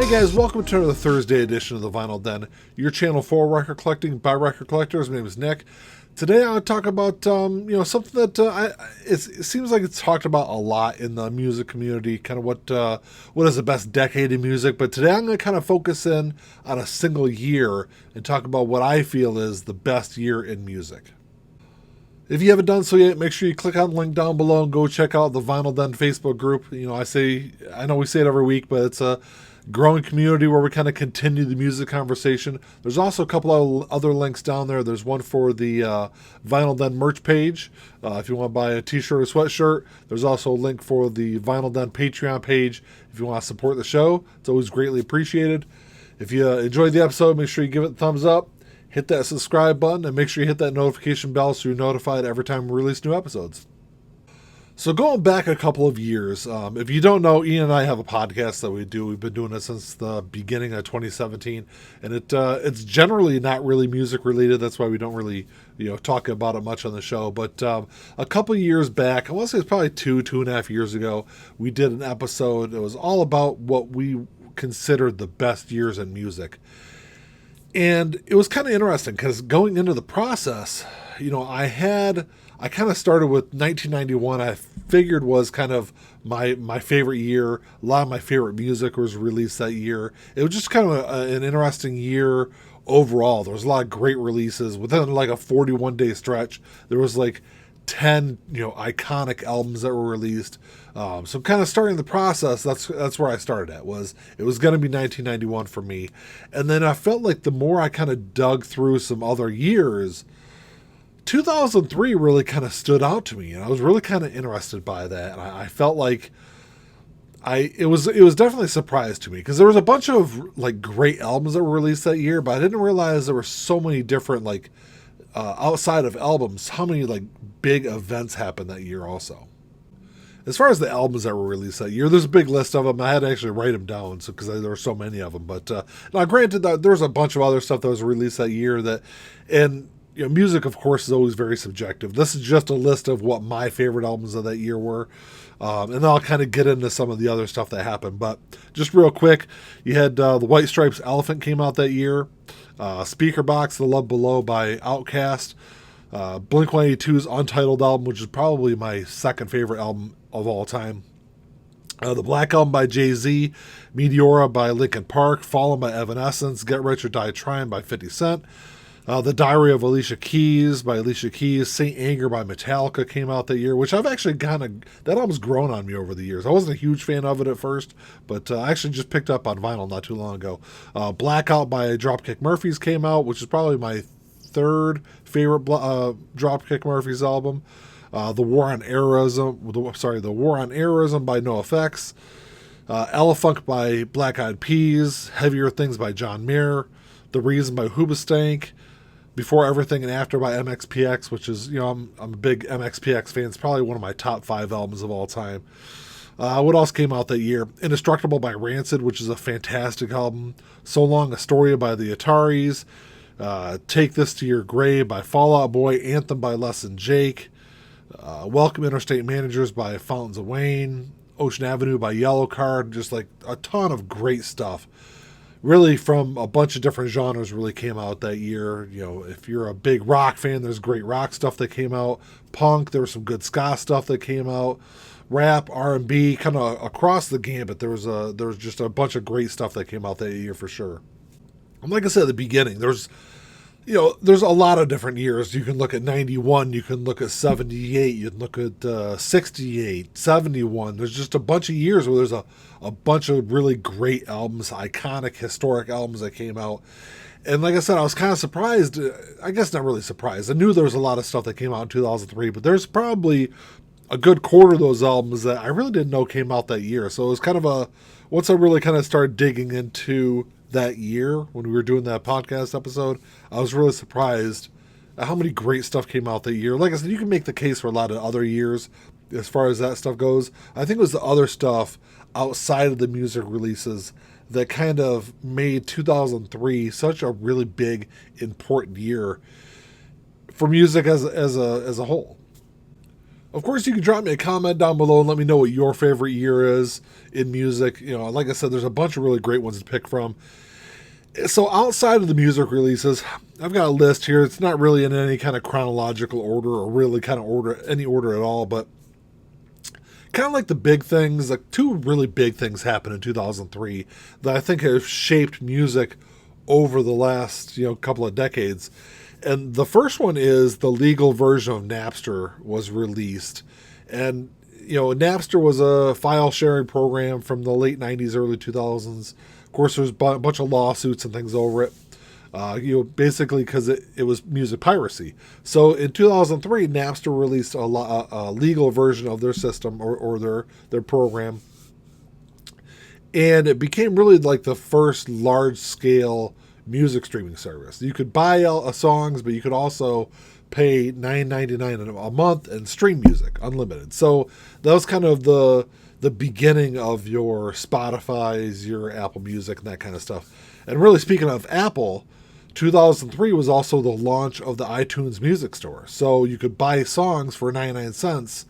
Hey guys, welcome to another Thursday edition of the Vinyl Den, your channel for record collecting by record collectors. My name is Nick. Today I want to talk about something that it seems like it's talked about a lot in the music community, kind of what is the best decade in music. But today I'm going to kind of focus in on a single year and talk about what I feel is the best year in music. If you haven't done so yet, make sure you click on the link down below and go check out the Vinyl Den Facebook group. I know we say it every week, but it's a growing community where we kind of continue the music conversation. There's also a couple of other links down there. There's one for the Vinyl Den merch page. If you want to buy a t-shirt or sweatshirt. There's also a link for the Vinyl Den Patreon page. If you want to support the show, it's always greatly appreciated. If you enjoyed the episode, make sure you give it a thumbs up. Hit that subscribe button and make sure you hit that notification bell so you're notified every time we release new episodes. So going back a couple of years, if you don't know, Ian and I have a podcast that we do. We've been doing it since the beginning of 2017, and it's generally not really music related. That's why we don't really talk about it much on the show. But a couple of years back, I want to say it's probably 2.5 years ago, we did an episode. It was all about what we considered the best years in music. And it was kind of interesting because going into the process, I kind of started with 1991. I figured was kind of my favorite year. A lot of my favorite music was released that year. It was just kind of an interesting year overall. There was a lot of great releases within like a 41-day stretch. There was like 10 iconic albums that were released. So kind of starting the process, that's where I started at. It was going to be 1991 for me. And then I felt like the more I kind of dug through some other years, 2003 really kind of stood out to me, and I was really kind of interested by that. And I felt like it was definitely a surprise to me because there was a bunch of like great albums that were released that year, but I didn't realize there were so many different outside of albums, how many like big events happened that year also. As far as the albums that were released that year, there's a big list of them. I had to actually write them down because there were so many of them. But now, granted, there was a bunch of other stuff that was released that year music, of course, is always very subjective. This is just a list of what my favorite albums of that year were. And then I'll kind of get into some of the other stuff that happened. But just real quick, you had the White Stripes' Elephant came out that year. Speaker Box, The Love Below by Outkast. Blink-182's Untitled album, which is probably my second favorite album of all time. The Black Album by Jay-Z. Meteora by Linkin Park. Fallen by Evanescence. Get Rich or Die Trying by 50 Cent. The Diary of Alicia Keys by Alicia Keys. Saint Anger by Metallica came out that year, which I've actually that album's grown on me over the years. I wasn't a huge fan of it at first, but I actually just picked up on vinyl not too long ago. Blackout by Dropkick Murphys came out, which is probably my third favorite Dropkick Murphys album. The War on Errorism by NoFX. Elefunk by Black Eyed Peas. Heavier Things by John Mayer. The Reason by Hoobastank. Before Everything and After by MXPX, which is, I'm a big MXPX fan. It's probably one of my top 5 albums of all time. What else came out that year? Indestructible by Rancid, which is a fantastic album. So Long Astoria by the Ataris. Take This to Your Grave by Fall Out Boy. Anthem by Less Than Jake. Welcome Interstate Managers by Fountains of Wayne. Ocean Avenue by Yellow Card. Just like a ton of great stuff. Really from a bunch of different genres really came out that year. If you're a big rock fan, there's great rock stuff that came out. Punk, there was some good ska stuff that came out. Rap, R&B, kind of across the gambit. There was just a bunch of great stuff that came out that year for sure. And like I said at the beginning, there's a lot of different years. You can look at 91, you can look at 78, you can look at 68, 71. There's just a bunch of years where there's a bunch of really great albums, iconic, historic albums that came out. And like I said, I was kind of surprised. I guess not really surprised. I knew there was a lot of stuff that came out in 2003, but there's probably a good quarter of those albums that I really didn't know came out that year. So it was kind of once I really kind of started digging into that year when we were doing that podcast episode, I was really surprised at how many great stuff came out that year. Like I said, you can make the case for a lot of other years as far as that stuff goes. I think it was the other stuff outside of the music releases that kind of made 2003 such a really big, important year for music as a whole. Of course, you can drop me a comment down below and let me know what your favorite year is in music. Like I said, there's a bunch of really great ones to pick from. So outside of the music releases, I've got a list here. It's not really in any kind of chronological order or really kind of any order at all, but kind of like the big things, like two really big things happened in 2003 that I think have shaped music over the last, couple of decades. And the first one is the legal version of Napster was released. And, Napster was a file sharing program from the late 90s, early 2000s. Of course, there's a bunch of lawsuits and things over it. Basically because it was music piracy. So in 2003, Napster released a legal version of their system or their program. And it became really like the first large-scale music streaming service. You could buy songs, but you could also pay $9.99 a month and stream music unlimited. So that was kind of the beginning of your Spotify's, your Apple Music, and that kind of stuff. And really, speaking of Apple, 2003 was also the launch of the iTunes Music Store. So you could buy songs for 99 cents.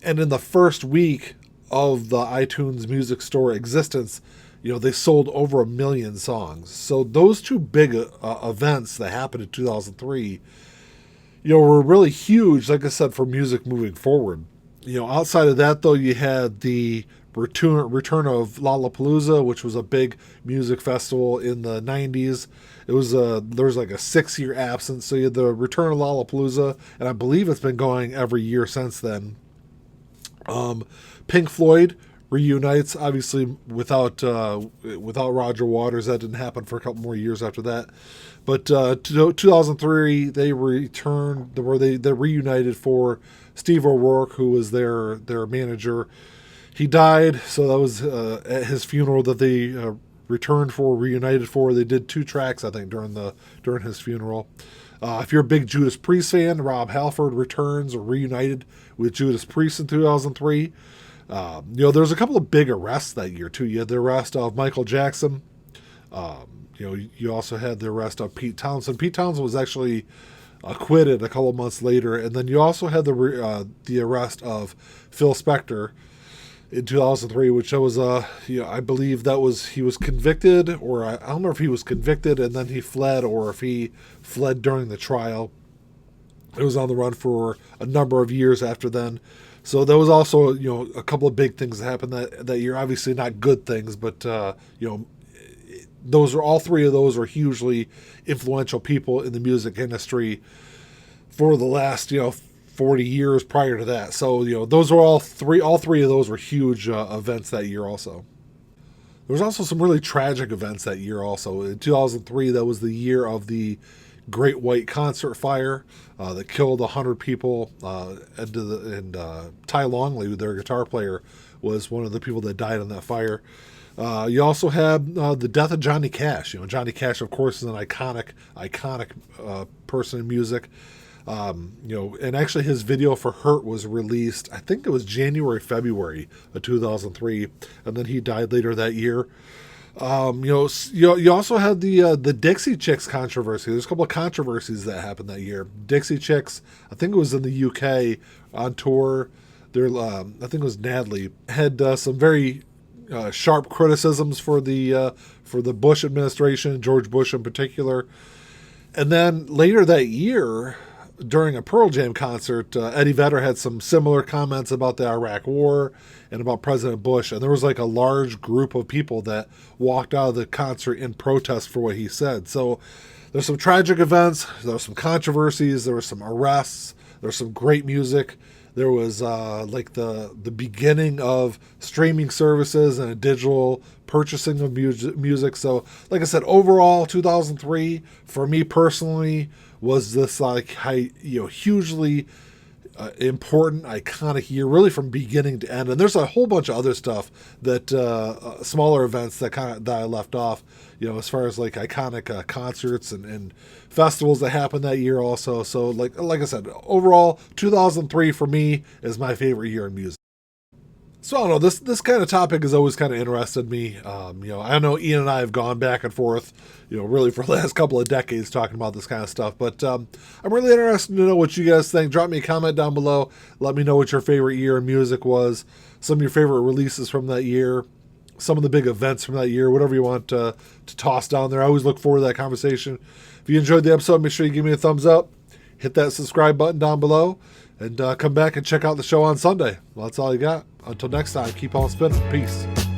And in the first week of the iTunes Music Store existence, they sold over 1 million songs. So those two big events that happened in 2003, were really huge, like I said, for music moving forward. Outside of that, though, you had the return of Lollapalooza, which was a big music festival in the 90s. There was like a 6-year absence. So you had the return of Lollapalooza, and I believe it's been going every year since then. Pink Floyd reunites, obviously without Roger Waters. That didn't happen for a couple more years after that. But 2003, they returned, where they reunited for Steve O'Rourke, who was their manager. He died, so that was at his funeral that they reunited for. They did 2 tracks, I think, during his funeral. If you're a big Judas Priest fan, Rob Halford returns or reunited with Judas Priest in 2003. There's a couple of big arrests that year, too. You had the arrest of Michael Jackson. You also had the arrest of Pete Townsend. Pete Townsend was actually acquitted a couple of months later. And then you also had the arrest of Phil Spector in 2003, which was, I believe he was convicted, or I don't know if he was convicted and then he fled, or if he fled during the trial. It was on the run for a number of years after then. So there was also, a couple of big things that happened that year. Obviously not good things, but, all 3 of those were hugely influential people in the music industry for the last, 40 years prior to that. So, those were all three of those were huge events that year also. There was also some really tragic events that year also. In 2003, that was the year of the Great White Concert Fire that killed 100 people. And Ty Longley, their guitar player, was one of the people that died in that fire. You also had the death of Johnny Cash. Johnny Cash, of course, is an iconic person in music. And actually his video for Hurt was released, I think it was January, February of 2003, and then he died later that year. You also had the Dixie Chicks controversy. There's a couple of controversies that happened that year. Dixie Chicks, I think it was in the UK on tour. I think it was Nadley, had some very sharp criticisms for the Bush administration, George Bush in particular. And then later that year, during a Pearl Jam concert, Eddie Vedder had some similar comments about the Iraq War and about President Bush. And there was like a large group of people that walked out of the concert in protest for what he said. So there's some tragic events. There were some controversies. There were some arrests. There was some great music. There was like the beginning of streaming services and a digital purchasing of music. So like I said, overall, 2003, for me personally, was this hugely important, iconic year, really from beginning to end. And there's a whole bunch of other stuff that smaller events that I left off, as far as like iconic concerts and festivals that happened that year also. So like I said, overall, 2003 for me is my favorite year in music. So I don't know, this kind of topic has always kind of interested me. I know Ian and I have gone back and forth, really for the last couple of decades talking about this kind of stuff. But I'm really interested to know what you guys think. Drop me a comment down below. Let me know what your favorite year in music was, some of your favorite releases from that year, some of the big events from that year, whatever you want to toss down there. I always look forward to that conversation. If you enjoyed the episode, make sure you give me a thumbs up. Hit that subscribe button down below. And come back and check out the show on Sunday. Well, that's all you got. Until next time, keep on spinning. Peace.